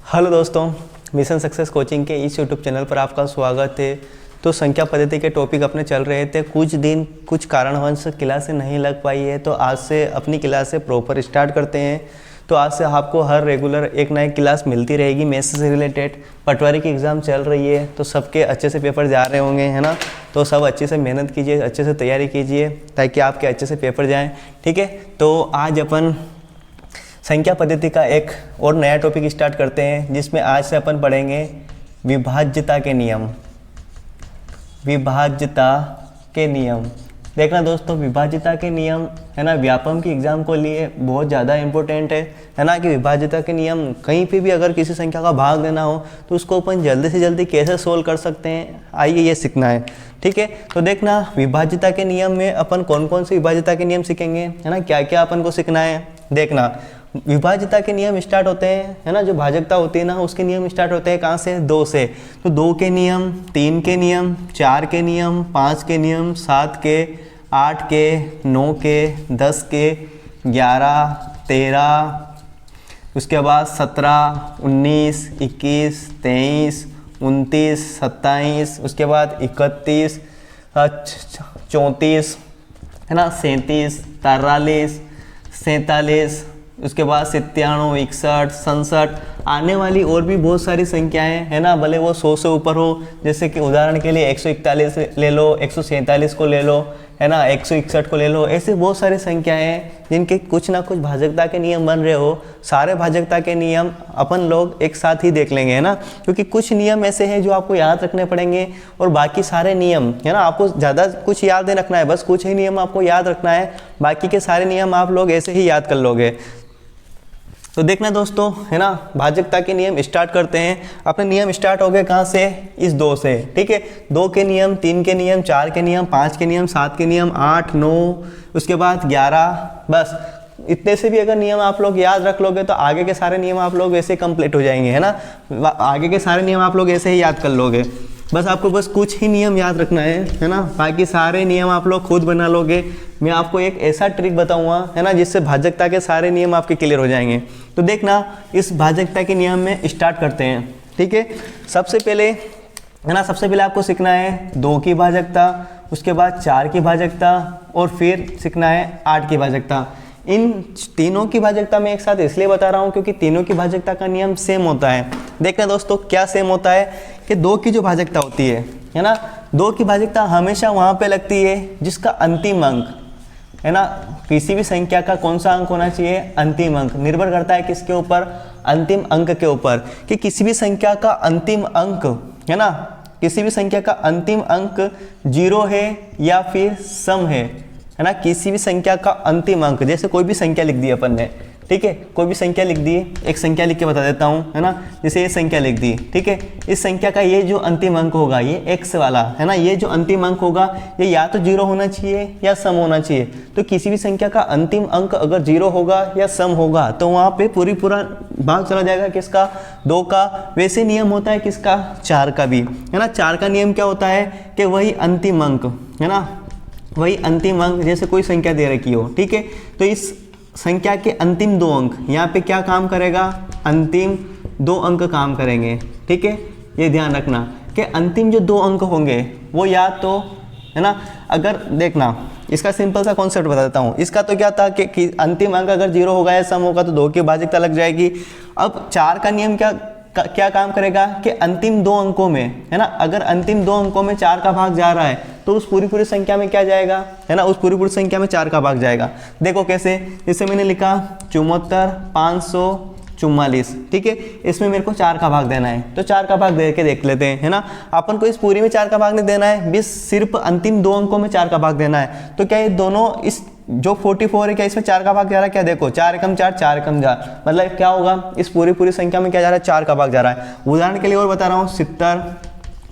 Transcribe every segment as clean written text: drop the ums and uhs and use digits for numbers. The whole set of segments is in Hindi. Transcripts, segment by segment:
हेलो दोस्तों, मिशन सक्सेस कोचिंग के इस यूट्यूब चैनल पर आपका स्वागत है। तो संख्या पद्धति के टॉपिक अपने चल रहे थे, कुछ दिन कुछ कारणवश क्लास नहीं लग पाई है, तो आज से अपनी क्लास से प्रॉपर स्टार्ट करते हैं। तो आज से आपको हर रेगुलर एक नई क्लास मिलती रहेगी मैथ्स से रिलेटेड। पटवारी की एग्ज़ाम चल रही है तो सबके अच्छे से पेपर जा रहे होंगे, है ना। तो सब अच्छे से मेहनत कीजिए, अच्छे से तैयारी कीजिए ताकि आपके अच्छे से पेपर जाएँ, ठीक है। तो आज अपन संख्या पद्धति का एक और नया टॉपिक स्टार्ट करते हैं, जिसमें आज से अपन पढ़ेंगे विभाज्यता के नियम। विभाज्यता के नियम देखना दोस्तों, विभाज्यता के नियम है ना, व्यापम की एग्जाम को लिए बहुत ज़्यादा इम्पोर्टेंट है ना। कि विभाज्यता के नियम कहीं पे भी अगर किसी संख्या का भाग देना हो तो उसको अपन जल्दी से जल्दी कैसे सोल्व कर सकते हैं, आइए ये सीखना है, ठीक है। तो देखना विभाज्यता के नियम में अपन कौन कौन से विभाज्यता के नियम सीखेंगे, है ना, क्या क्या अपन को सीखना है। देखना विभाज्यता के नियम स्टार्ट होते हैं, है ना, जो भाजकता होती है ना उसके नियम स्टार्ट होते हैं कहाँ से, 2 से। तो 2 के नियम, 3 के नियम, 4 के नियम, 5 के नियम, 7 के, 8 के, 9 के, 10 के, 11, 13, उसके बाद 17, 19, 21, 23, 29, 27, उसके बाद 31, 34, है ना, 37, 43, 47, उसके बाद 97, 61, 67, आने वाली और भी बहुत सारी संख्याएं, है ना, भले वो 100 से ऊपर हो। जैसे कि उदाहरण के लिए 141 ले लो, 147 को ले लो, है ना, 161 को ले लो। ऐसे बहुत सारी संख्याएं हैं जिनके कुछ ना कुछ भाजकता के नियम बन रहे हो। सारे भाजकता के नियम अपन लोग एक साथ ही देख लेंगे, है ना, क्योंकि कुछ नियम ऐसे हैं जो आपको याद रखने पड़ेंगे और बाकी सारे नियम, है ना, आपको ज़्यादा कुछ याद नहीं रखना है, बस कुछ ही नियम आपको याद रखना है, बाकी के सारे नियम आप लोग ऐसे ही याद कर लोगे। तो देखना दोस्तों, है ना, भाजकता के नियम स्टार्ट करते हैं। अपने नियम स्टार्ट हो गए कहाँ से, इस 2 से, ठीक है। 2 के नियम, 3 के नियम, 4 के नियम, 5 के नियम, 7 के नियम, 8, 9, उसके बाद 11, बस इतने से भी अगर नियम आप लोग याद रख लोगे तो आगे के सारे नियम आप लोग वैसे कंप्लीट हो जाएंगे, है ना। आगे के सारे नियम आप लोग ऐसे ही याद कर लोगे। बस आपको बस कुछ ही नियम याद रखना है ना, बाकी सारे नियम आप लोग खुद बना लोगे। मैं आपको एक ऐसा ट्रिक बताऊंगा, है ना, जिससे भाजकता के सारे नियम आपके क्लियर हो जाएंगे। तो देखना इस भाजकता के नियम में स्टार्ट करते हैं, ठीक है। सबसे पहले, है ना, सबसे पहले आपको सीखना है 2 की भाजकता, उसके बाद 4 की भाजकता और फिर सीखना है 8 की भाजकता। इन तीनों की भाजकता मैं एक साथ इसलिए बता रहा हूँ क्योंकि तीनों की भाजकता का नियम सेम होता है। देखना दोस्तों क्या सेम होता है कि 2 की जो भाजकता होती है ना, 2 की भाजकता हमेशा वहाँ पे लगती है जिसका अंतिम अंक, है ना, किसी भी संख्या का कौन सा अंक होना चाहिए, अंतिम अंक। निर्भर करता है किसके ऊपर, अंतिम अंक के ऊपर, कि किसी भी संख्या का अंतिम अंक, है ना, किसी भी संख्या का अंतिम अंक 0 है या फिर सम है ना। किसी भी संख्या का अंतिम अंक, जैसे कोई भी संख्या लिख दी अपन ने, ठीक है, कोई भी संख्या लिख दी, एक संख्या लिख के बता देता हूँ, है ना, जैसे ये संख्या लिख दी, ठीक है। इस संख्या का ये जो अंतिम अंक होगा, ये x वाला, है ना, ये जो अंतिम अंक होगा ये या तो 0 होना चाहिए या सम होना चाहिए। तो किसी भी संख्या का अंतिम अंक अगर 0 होगा या सम होगा तो वहाँ पे पूरा भाग चला जाएगा किसका, 2 का। वैसे नियम होता है किसका, 4 का भी, है ना। 4 का नियम क्या होता है कि वही अंतिम अंक, है ना, वही अंतिम अंक, जैसे कोई संख्या दे रखी हो, ठीक है, तो इस संख्या के अंतिम 2 अंक यहाँ पे क्या काम करेगा, अंतिम 2 अंक काम करेंगे, ठीक है। ये ध्यान रखना कि अंतिम जो 2 अंक होंगे वो या तो, है ना, अगर देखना इसका सिंपल सा कॉन्सेप्ट बता देता हूँ। इसका तो क्या था कि अंतिम अंक अगर 0 होगा या सम होगा तो 2 की भाजकता लग जाएगी। अब 4 का नियम क्या काम करेगा कि अंतिम 2 अंकों में, है ना, अगर अंतिम 2 अंकों में 4 का भाग जा रहा है तो उस पूरी संख्या में क्या जाएगा, है ना, उस पूरी संख्या में 4 का भाग जाएगा। देखो कैसे, जैसे मैंने लिखा 74, 544, ठीक है, इसमें मेरे को 4 का भाग देना है तो 4 का भाग दे के देख लेते हैं, है ना। अपन को इस पूरी में 4 का भाग नहीं देना है, बस सिर्फ अंतिम 2 अंकों में 4 का भाग देना है। तो क्या ये दोनों, इस जो 44 है, क्या इसमें 4 का भाग जा रहा है, क्या देखो 4 एकम 4, 4 एकम 4, मतलब क्या होगा, इस पूरी संख्या में क्या जा रहा है, 4 का भाग जा रहा है। उदाहरण के लिए और बता रहा हूँ, 70,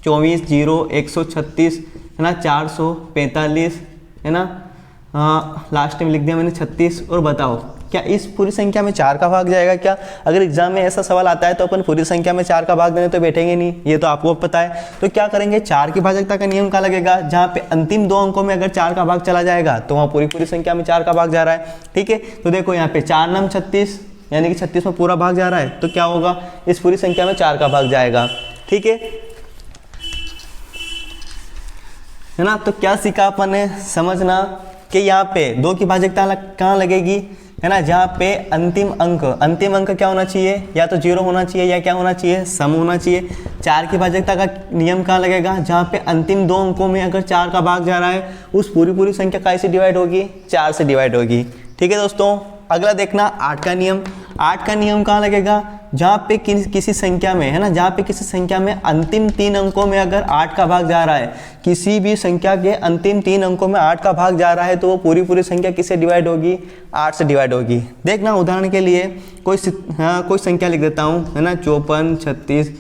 24, 0, 136, है ना, 445, है ना, लास्ट टाइम लिख दिया मैंने 36। और बताओ क्या इस पूरी संख्या में 4 का भाग जाएगा क्या? अगर एग्जाम में ऐसा सवाल आता है तो अपन पूरी संख्या में 4 का भाग देने तो बैठेंगे नहीं, ये तो आपको पता है। तो क्या करेंगे, 4 की भाजकता का नियम क्या लगेगा, जहाँ पे अंतिम 2 अंकों में अगर 4 का भाग चला जाएगा तो वहाँ पूरी संख्या में 4 का भाग जा रहा है। ठीक है, तो देखो यहाँ पे 4 नम 36, यानी कि 36 में पूरा भाग जा रहा है, तो क्या होगा, इस पूरी संख्या में 4 का भाग जाएगा। ठीक है ना। तो क्या सीखा अपन ने, समझना कि यहाँ पे 2 की भाजकता कहाँ लगेगी, है ना, जहाँ पे अंतिम अंक क्या होना चाहिए, या तो 0 होना चाहिए या क्या होना चाहिए, सम होना चाहिए। 4 की भाजकता का नियम कहाँ लगेगा, जहाँ पे अंतिम 2 अंकों में अगर 4 का भाग जा रहा है, उस पूरी संख्या कैसे डिवाइड होगी, 4 से डिवाइड होगी। ठीक है दोस्तों, अगला देखना 8 का नियम। 8 का नियम कहाँ लगेगा, जहाँ पे किसी संख्या में, है ना, जहाँ पे किसी संख्या में अंतिम 3 अंकों में अगर 8 का भाग जा रहा है, किसी भी संख्या के अंतिम 3 अंकों में 8 का भाग जा रहा है, तो वो पूरी संख्या किससे डिवाइड होगी, 8 से डिवाइड होगी। देखना उदाहरण के लिए कोई संख्या लिख देता हूँ, है ना, 54, 36,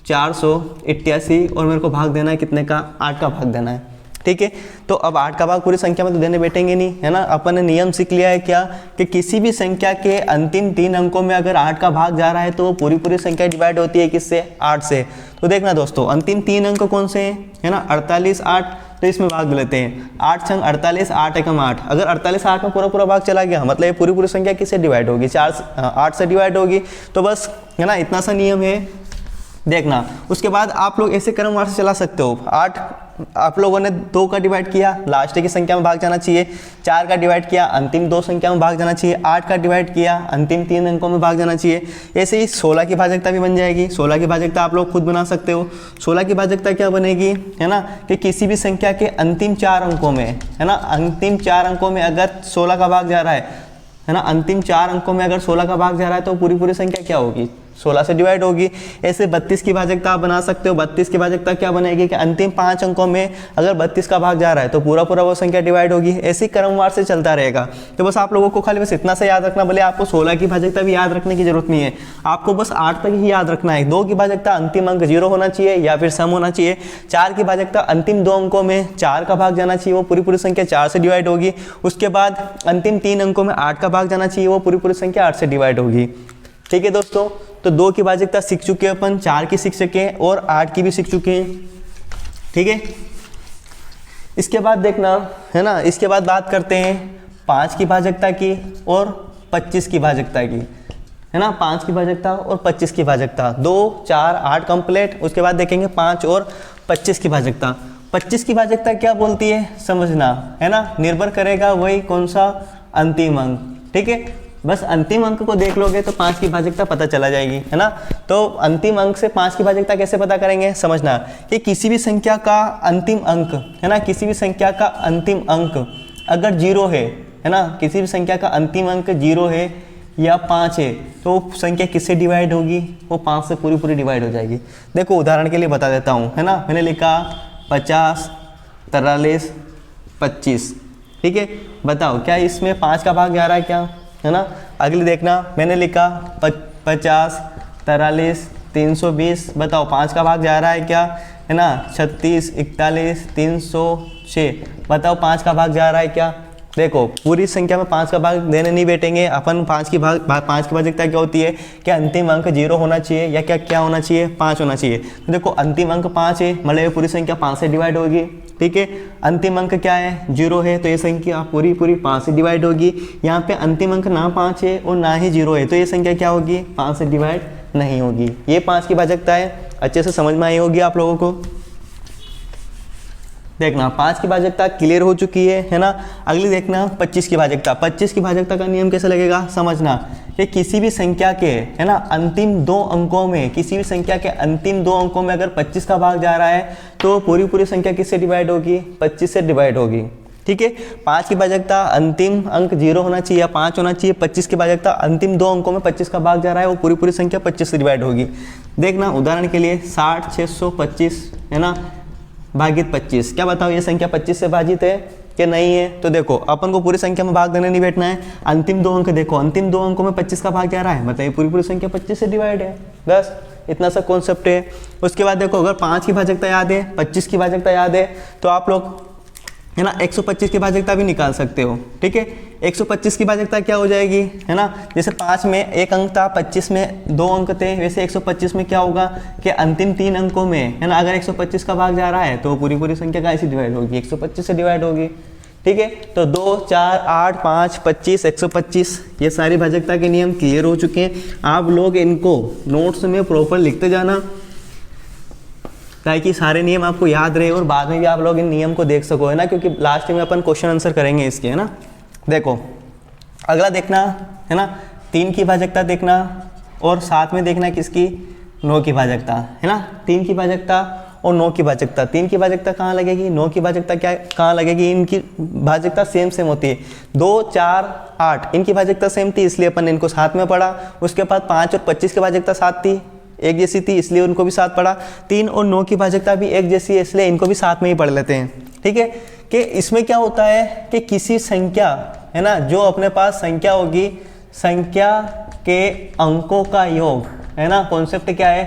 488, और मेरे को भाग देना है कितने का, 8 का भाग देना है। ठीक है, तो अब 8 का भाग पूरी संख्या में तो देने बैठेंगे नहीं, है ना। अपन ने नियम सीख लिया है क्या, कि किसी भी संख्या के अंतिम 3 अंकों में अगर 8 का भाग जा रहा है, तो वो पूरी संख्या डिवाइड होती है किससे, 8 से। तो देखना दोस्तों, अंतिम 3 अंक कौन से हैं, है ना, 48, 8, तो इसमें भाग लेते हैं, 8 संग 48, 8 एकम 8। अगर 48 8 में पूरा भाग चला गया, मतलब ये पूरी संख्या किससे डिवाइड होगी, 8 से डिवाइड होगी। तो बस, है ना, इतना सा नियम है। देखना उसके बाद आप लोग ऐसे क्रमवार से चला सकते हो। 8 आप लोगों ने 2 का डिवाइड किया, लास्ट की संख्या में भाग जाना चाहिए। 4 का डिवाइड किया, अंतिम 2 संख्या में भाग जाना चाहिए। 8 का डिवाइड किया, अंतिम 3 अंकों में भाग जाना चाहिए। ऐसे ही 16 की भाजकता भी बन जाएगी। 16 की भाजकता आप लोग खुद बना सकते हो। 16 की भाजकता क्या बनेगी, है ना, कि किसी भी संख्या के अंतिम 4 अंकों में, है ना, अंतिम 4 अंकों में अगर 16 का भाग जा रहा है ना, अंतिम 4 अंकों में अगर 16 का भाग जा रहा है, तो पूरी संख्या क्या होगी, 16 से डिवाइड होगी। ऐसे 32 की भाजकता आप बना सकते हो। 32 की भाजकता क्या बनेगी कि अंतिम 5 अंकों में अगर 32 का भाग जा रहा है, तो पूरा वो संख्या डिवाइड होगी। ऐसे क्रमवार से चलता रहेगा। तो बस आप लोगों को खाली बस इतना सा याद रखना, भले आपको 16 की भाजकता भी याद रखने की जरूरत नहीं है, आपको बस 8 तक ही याद रखना है। 2 की भाजकता अंतिम अंक 0 होना चाहिए या फिर सम होना चाहिए। 4 की भाजकता अंतिम 2 अंकों में 4 का भाग जाना चाहिए, वो पूरी संख्या 4 से डिवाइड होगी। उसके बाद अंतिम 3 अंकों में 8 का भाग जाना चाहिए, वो पूरी संख्या 8 से डिवाइड होगी। ठीक है दोस्तों, तो 2 की भाजकता सीख चुके हैं अपन, 4 की सीख चुके हैं और 8 की भी सीख चुके हैं। ठीक है, इसके बाद देखना, है ना, इसके बाद बात करते हैं 5 की भाजकता की और 25 की भाजकता की, है ना। 5 की भाजकता और 25 की भाजकता, 2, 4, 8 कंप्लीट। उसके बाद देखेंगे 5 और 25 की भाजकता। 25 की भाजकता क्या बोलती है समझना, है ना, निर्भर करेगा वही कौन सा अंतिम अंक। ठीक है, बस अंतिम अंक को देख लोगे तो 5 की भाजकता पता चला जाएगी, है ना। तो अंतिम अंक से 5 की भाजकता कैसे पता करेंगे, समझना कि किसी भी संख्या का अंतिम अंक, है ना, किसी भी संख्या का अंतिम अंक अगर 0 है ना, किसी भी संख्या का अंतिम अंक 0 है या 5 है, तो संख्या किससे डिवाइड होगी, वो 5 से पूरी डिवाइड हो जाएगी। देखो उदाहरण के लिए बता देता हूँ, है ना, मैंने लिखा 50, 43, 25। ठीक है, बताओ क्या इसमें 5 का भाग जा रहा है क्या, है ना। अगली देखना, मैंने लिखा 50, 43, 320। बताओ 5 का भाग जा रहा है क्या, है ना। 36, 41, 306। बताओ 5 का भाग जा रहा है क्या। देखो पूरी संख्या में 5 का भाग देने नहीं बैठेंगे अपन। 5 की भाजकता क्या होती है कि अंतिम अंक 0 होना चाहिए या क्या होना चाहिए, 5 होना चाहिए। तो देखो अंतिम अंक 5 है, मतलब पूरी संख्या 5 से डिवाइड होगी। ठीक है, अंतिम अंक क्या है, 0 है, तो ये संख्या पूरी 5 से डिवाइड होगी। यहाँ पे अंतिम अंक ना 5 है और ना ही 0 है, तो ये संख्या क्या होगी, 5 से डिवाइड नहीं होगी। ये 5 की भाजकता है, अच्छे से समझ में आई होगी आप लोगों को। देखना 5 की भाजकता क्लियर हो चुकी है ना। अगली देखना 25 की भाजकता। 25 की भाजकता का नियम कैसे लगेगा, समझना कि किसी भी संख्या के, है ना, अंतिम 2 अंकों में, किसी भी संख्या के अंतिम 2 अंकों में अगर 25 का भाग जा रहा है, तो पूरी संख्या किससे डिवाइड होगी, 25 से डिवाइड होगी। ठीक है, 5 की भाजकता अंतिम अंक 0 होना चाहिए या 5 होना चाहिए। 25 की भाजकता अंतिम 2 अंकों में 25 का भाग जा रहा है, वो पूरी संख्या 25 से डिवाइड होगी। देखना उदाहरण के लिए 60, 625, है ना, भागित 25। क्या बताओ ये संख्या 25 से भाजित है कि नहीं है। तो देखो अपन को पूरी संख्या में भाग देने नहीं बैठना है। अंतिम 2 अंक देखो, अंतिम 2 अंकों में 25 का भाग जा रहा है, मतलब ये पूरी संख्या 25 से डिवाइड है। बस इतना सा कॉन्सेप्ट है। उसके बाद देखो अगर 5 की भाजकता याद है, 25 की भाजकता याद है, तो आप लोग, है ना, 125 की भाजकता भी निकाल सकते हो। ठीक है, 125 की भाजकता क्या हो जाएगी, है ना, जैसे 5 में 1 अंक था, 25 में 2 अंक थे, वैसे 125 में क्या होगा कि अंतिम 3 अंकों में, है ना, अगर 125 का भाग जा रहा है, तो पूरी संख्या कैसे डिवाइड होगी, 125 से डिवाइड होगी। ठीक है। तो 2, 4, 8, 5, 25, 125 ये सारी भाजकता के नियम क्लियर हो चुके हैं। आप लोग इनको नोट्स में प्रॉपर लिखते जाना ताकि सारे नियम आपको याद रहे और बाद में भी आप लोग इन नियम को देख सको, है ना, क्योंकि लास्ट में अपन क्वेश्चन आंसर करेंगे इसके, है ना। देखो अगला देखना, है ना, 3 की भाजकता देखना और साथ में देखना किसकी, 9 की भाजकता, है ना। 3 की भाजकता और 9 की भाजकता, 3 की भाजकता कहाँ लगेगी, 9 की भाजकता क्या कहाँ लगेगी, इनकी भाजकता सेम होती है। 2, 4, 8 इनकी भाजकता सेम थी इसलिए अपन इनको साथ में पढ़ा। उसके बाद 5 और 25 की भाजकता साथ थी, एक जैसी थी इसलिए उनको भी साथ पढ़ा। 3 और 9 की भाजकता भी एक जैसी है इसलिए इनको भी साथ में ही पढ़ लेते हैं, ठीक है। कि इसमें क्या होता है कि किसी संख्या, है ना, जो अपने पास संख्या होगी, संख्या के अंकों का योग, है ना, कॉन्सेप्ट क्या है,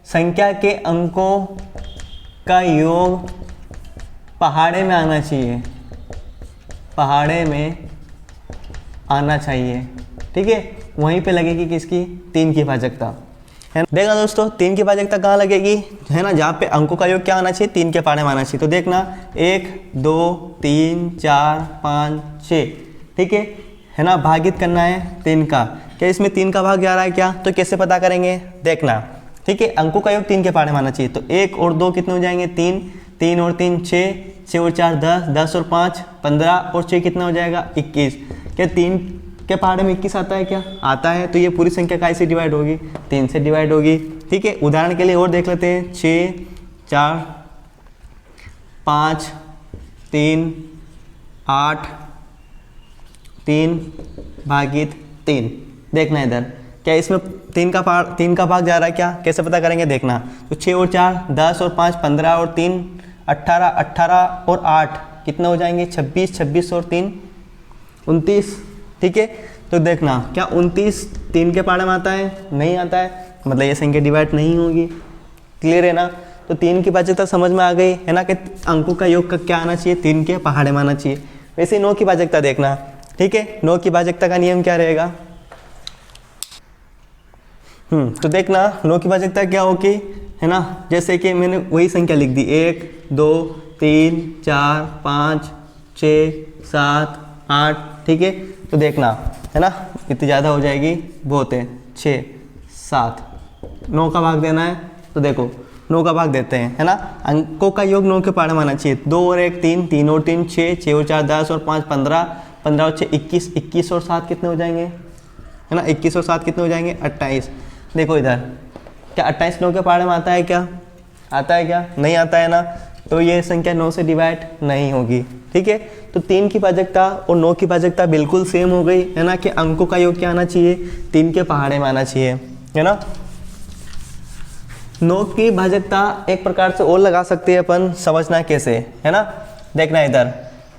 संख्या के अंकों का योग पहाड़े में आना चाहिए, पहाड़े में आना चाहिए, ठीक है। वहीं पे लगेगी किसकी, 3 की भाजकता, है ना। देखना दोस्तों 3 की भाजकता कहाँ लगेगी, है ना, जहाँ पे अंकों का योग क्या आना चाहिए, 3 के पहाड़े में आना चाहिए। तो देखना 1, 2, 3, 4, 5, 6, ठीक है ना। भागित करना है 3 का, क्या इसमें 3 का भाग जा रहा है क्या, तो कैसे पता करेंगे, देखना, ठीक है। अंकों का योग 3 के पहाड़े में आना चाहिए। तो 1 और 2 कितने हो जाएंगे, 3, 3 और 3 6, 6 और 4 10, 10 और 5 15 और 6 कितना हो जाएगा 21। क्या 3 के पहाड़े में 21 आता है क्या, आता है। तो ये पूरी संख्या काय से डिवाइड होगी, 3 से डिवाइड होगी, ठीक है। उदाहरण के लिए और देख लेते हैं, 6, 4, 5, 3, 8, 3 भागित 3। देखना इधर, क्या इसमें 3 का भाग जा रहा है क्या, कैसे पता करेंगे, देखना। तो 6 और 4 10 और 5 15 और 3 18, 18 और 8 कितने हो जाएंगे 26, 26 और 3 29, ठीक है। तो देखना क्या 29 3 के पहाड़े में आता है, नहीं आता है, मतलब ये संख्या डिवाइड नहीं होगी, क्लियर है ना। तो 3 की भाजकता समझ में आ गई, है ना, कि अंकों का योग का क्या आना चाहिए, 3 के पहाड़े में आना चाहिए। वैसे 9 की भाजकता देखना, ठीक है। 9 की भाजकता का नियम क्या रहेगा, तो देखना 9 की भाजकता क्या होगी, है ना, जैसे कि मैंने वही संख्या लिख दी, 1, 2, 3, 4, 5, 6, 7, 8, ठीक है। तो देखना, है ना, इतनी ज़्यादा हो जाएगी, बहुत है, 6, 7, 9 का भाग देना है। तो देखो 9 का भाग देते हैं, है ना। अंकों का योग 9 के पहाड़े में आना चाहिए। 2 और 1 3, 3 और 3 6, 6 और 4 10 और 5 15, 15 और 6 21, 21 और 7 कितने हो जाएंगे, है ना, 21 और 7 कितने हो जाएंगे 28। देखो इधर, क्या 28 9 के पहाड़े में आता है क्या, आता है क्या, नहीं आता है ना। तो ये संख्या 9 से डिवाइड नहीं होगी, ठीक है। तो 3 की भाजकता और 9 की भाजकता बिल्कुल सेम हो गई, है ना, कि अंकों का योग क्या आना चाहिए, 3 के पहाड़े में आना चाहिए, है ना। 9 की भाजकता एक प्रकार से और लगा सकते हैं अपन, समझना कैसे, है ना। देखना इधर,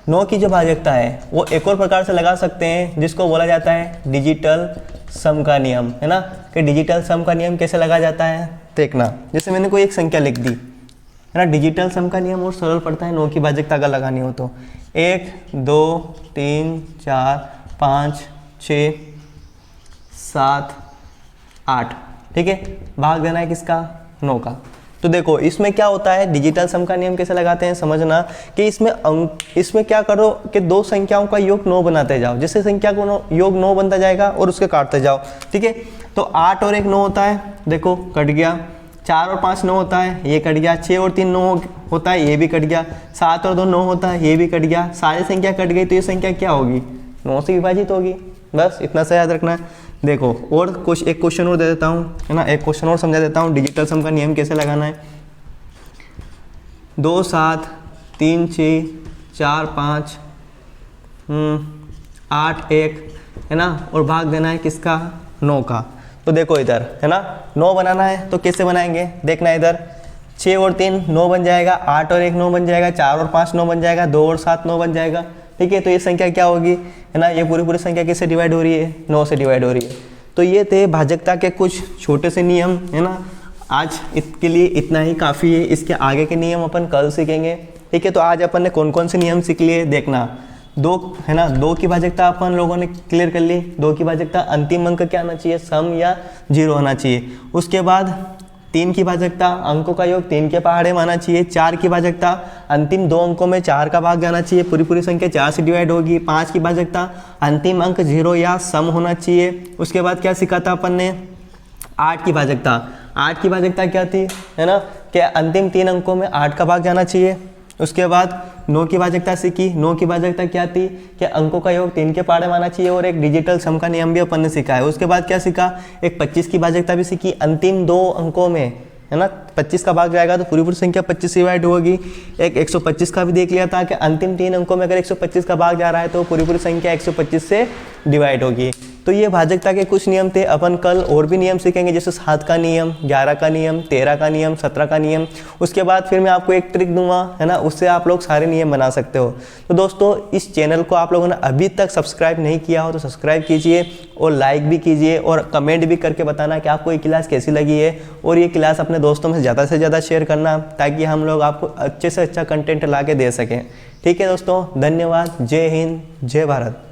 9 की जो भाजकता है वो एक और प्रकार से लगा सकते हैं, जिसको बोला जाता है डिजिटल सम का नियम, है ना। कि डिजिटल सम का नियम कैसे लगा जाता है, देखना। जैसे मैंने कोई एक संख्या लिख दी, है ना, डिजिटल सम का नियम और सरल पड़ता है 9 की भाजकता अगर लगानी हो तो। 1, 2, 3, 4, 5, 6, 7, 8, ठीक है। भाग देना है किसका, 9 का। तो देखो इसमें क्या होता है, डिजिटल सम का नियम कैसे लगाते हैं, समझना कि इसमें क्या करो कि 2 संख्याओं का योग 9 बनाते जाओ, जिससे संख्या को योग 9 बनता जाएगा और उसके काटते जाओ, ठीक है। तो 8 और 1 9 होता है, देखो कट गया। 4 और 5 9 होता है, ये कट गया। 6 और 3 9 होता है, ये भी कट गया। 7 और 2 9 होता है, ये भी कट गया। सारी संख्या कट गई तो ये संख्या क्या होगी, 9 से विभाजित होगी। बस इतना सा याद रखना है। देखो और एक क्वेश्चन और दे देता हूँ, है ना, एक क्वेश्चन और समझा देता हूँ डिजिटल सम का नियम कैसे लगाना है। 2 7 3 6 4 5 8 1, है ना, और भाग देना है किसका, 9 का। तो देखो इधर, है ना, 9 बनाना है तो कैसे बनाएंगे, देखना इधर। 6 और 3 9 बन जाएगा, 8 और 1 9 बन जाएगा, 4 और 5 9 बन जाएगा, 2 और 7 9 बन जाएगा, ठीक है। तो ये संख्या क्या होगी, है ना, ये पूरी संख्या किससे डिवाइड हो रही है, 9 से डिवाइड हो रही है। तो ये थे भाजकता के कुछ छोटे से नियम, है ना। आज इसके लिए इतना ही काफ़ी है, इसके आगे के नियम अपन कल सीखेंगे, ठीक है। तो आज अपन ने कौन कौन से नियम सीख लिए, देखना। 2, है ना, 2 की भाजकता अपन लोगों ने क्लियर कर ली। 2 की भाजकता अंतिम अंक क्या आना चाहिए, सम या 0 आना चाहिए। उसके बाद 3 की भाजकता अंकों का योग 3 के पहाड़े माना चाहिए। 4 की भाजकता अंतिम 2 अंकों में 4 का भाग जाना चाहिए, पूरी संख्या 4 से डिवाइड होगी। 5 की भाजकता अंतिम अंक 0 या सम होना चाहिए। उसके बाद क्या सीखा था अपन ने? 8 की भाजकता। 8 की भाजकता क्या थी, है ना, कि अंतिम 3 अंकों में 8 का भाग जाना चाहिए। उसके बाद 9 की भाजकता सीखी। 9 की भाजकता क्या थी कि अंकों का योग 3 के पहाड़े माना चाहिए और एक डिजिटल सम का नियम भी अपन ने सीखा है। उसके बाद क्या सीखा? एक 25 की भाजकता भी सीखी। अंतिम 2 अंकों में, है ना, 25 का भाग जाएगा तो पूरी संख्या 25 से डिवाइड होगी। एक 125 का भी देख लिया था कि अंतिम 3 अंकों में अगर 125 का भाग जा रहा है तो पूरी संख्या 125 से डिवाइड होगी। तो ये भाजकता के कुछ नियम थे। अपन कल और भी नियम सीखेंगे, जैसे 7 का नियम, 11 का नियम, 13 का नियम, 17 का नियम। उसके बाद फिर मैं आपको एक ट्रिक दूंगा, है ना, उससे आप लोग सारे नियम बना सकते हो। तो दोस्तों, इस चैनल को आप लोगों ने अभी तक सब्सक्राइब नहीं किया हो तो सब्सक्राइब कीजिए और लाइक भी कीजिए और कमेंट भी करके बताना कि आपको ये क्लास कैसी लगी है। और ये क्लास अपने दोस्तों में से ज़्यादा शेयर करना, ताकि हम लोग आपको अच्छे से अच्छा कंटेंट ला के दे सकें। ठीक है दोस्तों, धन्यवाद। जय हिंद, जय भारत।